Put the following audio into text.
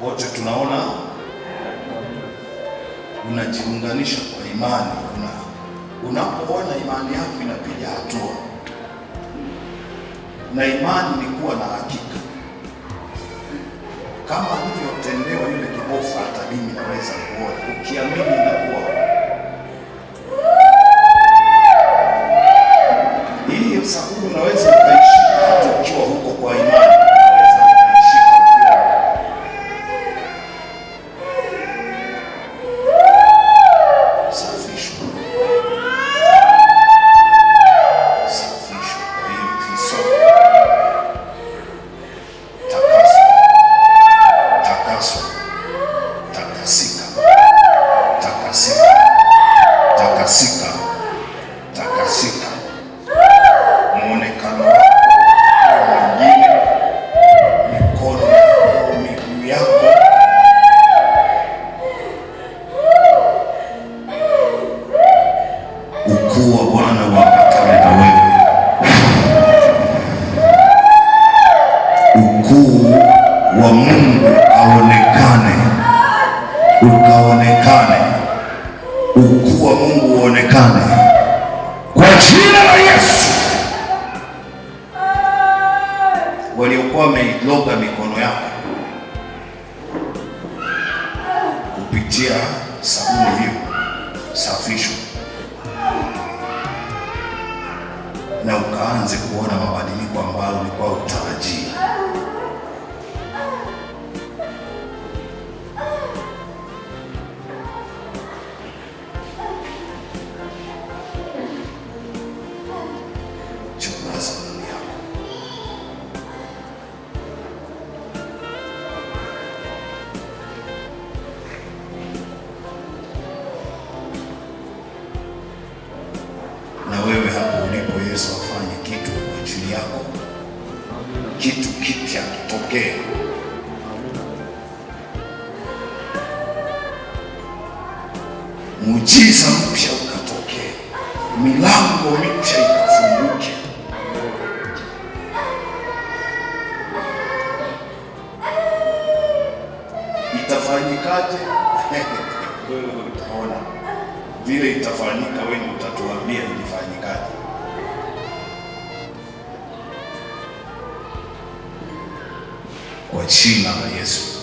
wote tunaona unajiunganisha kwa imani. Unapoona imani yako inapiga hatua, na imani ni kuwa na hakika. Kama alivyotendewa yule kipofu, hata mimi naweza kuona. Ukiamini inakuwa hii sababu, unaweza ukaishi hata ukiwa huko kwa imani. Takasika muonekano mwingine, mikono yako, miguu yako, ukuu wa Bwana uambatane na wewe, ukuu wa Mungu aonekane, ukaonekane, ukuu wa Mungu uonekane kwa jina la Yesu. Waliokuwa wameiloga mikono yako kupitia sabuni hiyo, safishwa na ukaanze kuona mabadiliko ambayo ulikuwa utarajia. Na wewe hapo ulipo, Yesu afanye kitu kwa ajili yako, kitu kipya kitokee. Muujiza mpya ukatokee, milango mipya ikafunguke. Itafanyikaje? Wewe utaona vile itafanyika, wewe utatuambia ilifanyikaje. Kwa jina la Yesu.